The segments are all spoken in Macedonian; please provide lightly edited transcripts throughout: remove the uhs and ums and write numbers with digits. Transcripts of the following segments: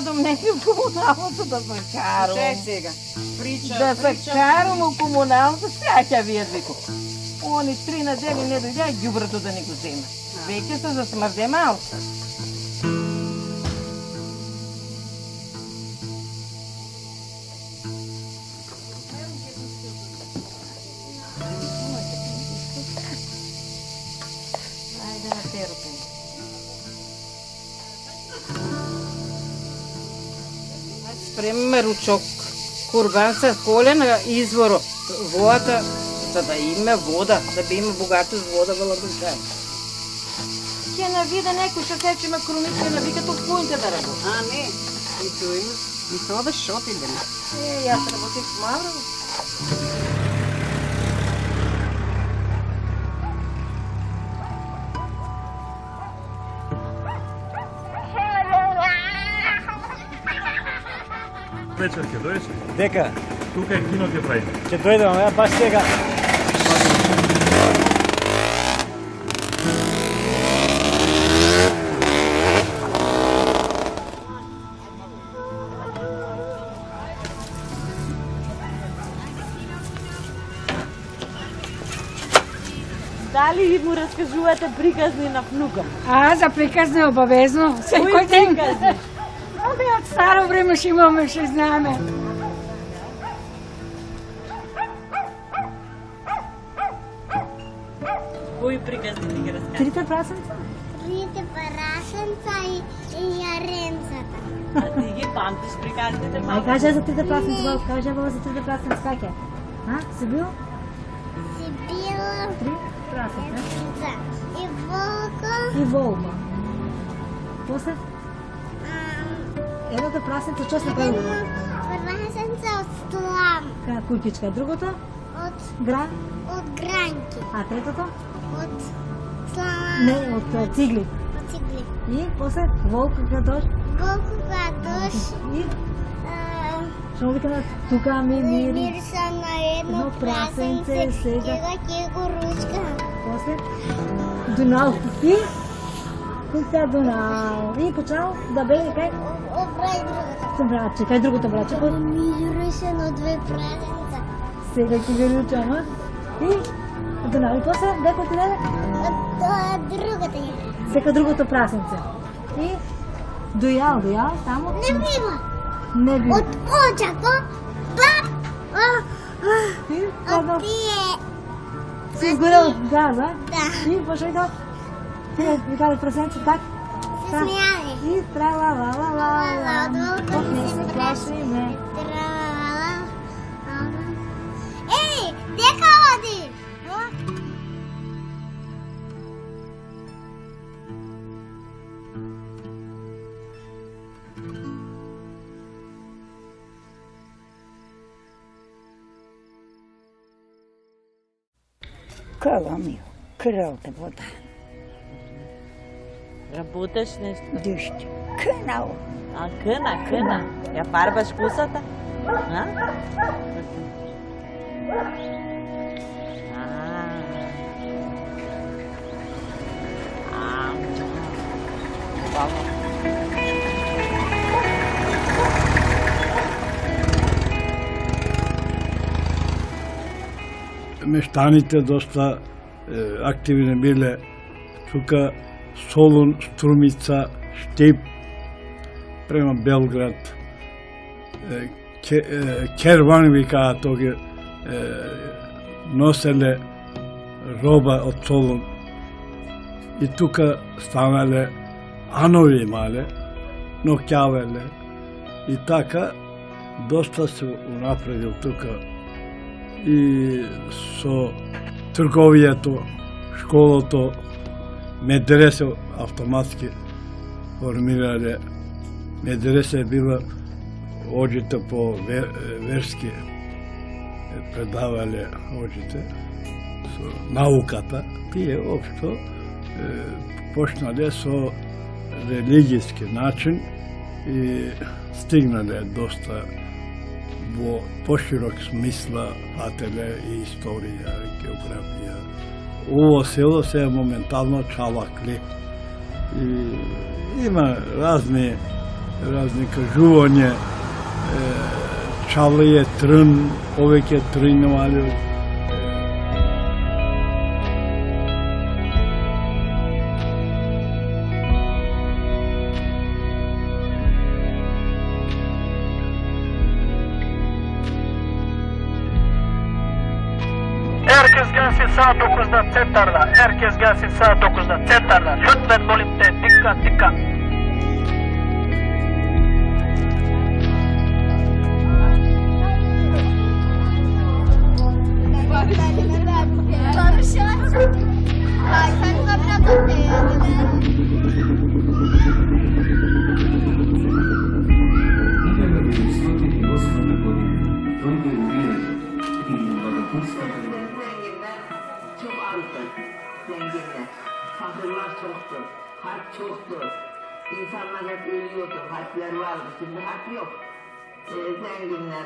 одам некој в комуналното да се карам. Че сега? Прича, Да се карам у комуналното, сега ќе видат вику. Они 3 недели не дојдеа и ѓубрето да ни го зема. Веќе се засмрде малко. Ајде на перото. Спремаме ручок, курбан с колена, изворо, водата, за да има вода, да би има богато с вода во ладушка. Ќе навида некој што сече макронички, навика то кујнте да работи. А, не. И то има. И тоа да шот идем. Јас работих с Мавро. Вечер ќе дојдеш? Дека? Тука е кино ќе прави. Ќе дојдем, ја баш сега. Дали му разкажувате приказни на внука? А, за приказни обавезно. Секој ден. приказни? Абе, од старо време ще имаме, ще знаеме. Кои приказни ти ги разкажете? Трите прасенца? Трите парашенца и јаренцата. А ти ги памтиш приказните? Ај, кажа за трите прасенца, Вал, кажа Вал за трите прасенца, как е? А, си бил? Си била Три прасенца. да. И волка. И волка. После? Едното прасенце, што се прави? Парашенца од слам. Куќичка. Другото? Од гранки. А третото? Од слам. Не, од цигли. Од цигли. И после? Волк кога дош? Волка кога дош. И? Што му викаме? Тука ми Мириса на едно прасенце. сега. Сега ќе го ручка. После? Дунал. И? Кука Дунал. И почнал да бе кај? Обрај другата. Братче, кај другото братче? Мириса на две прасенца. Сега ќе ги ручам, а? И? Дунал. И после? Дека ти даде? Тоа другата ја. Дека другото прасенце. И? Дојал, таму? Не бива. Не би. Од очако. Бап. И? Кога? Од тие. Си изгорел од газа? Да. И пошли да... Тие викале прасенце, так? Се смејале. И тра-ла-ла-ла-ла-ла. Ох, не се плашиме. Ей, дека оди? Каламио, кралта вода, Работеш нешто? дишти, канал. А, кына. Ја фарбаш кусата? А? Мештаните доста активни биле. Тука Солун, Струмица, Штип, према Белград. Керван викаат тоги носеле роба од Солун. И тука станале анови мале, но ќавеле. И така доста се унапредил тука и со трговијето, школото, медресе автоматски формирале. Медресе била оđите по верски предавале оđите со науката. Тие општо почнале со религијски начин и стигнале доста во поширок смисла, фателе и историја, географија. Ово село се е моментално Чалакли. И има разни raznike žuvanje, čalije, trn, uvek je trinovali. Herkes gelsin saat 9'da center'da. Herkes gelsin saat 9'da center'da. Lütfen volümde dikkat. Çok azdır zenginler. Fakirler çoktur. Harp çoktur. İnsanlar hep ölüyordu. Harpler vardı. Şimdi harp yok. Zenginler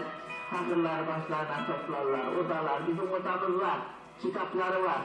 fakirleri başlarına toplarlar. Odalar. Bizim odamız var. Kitapları var.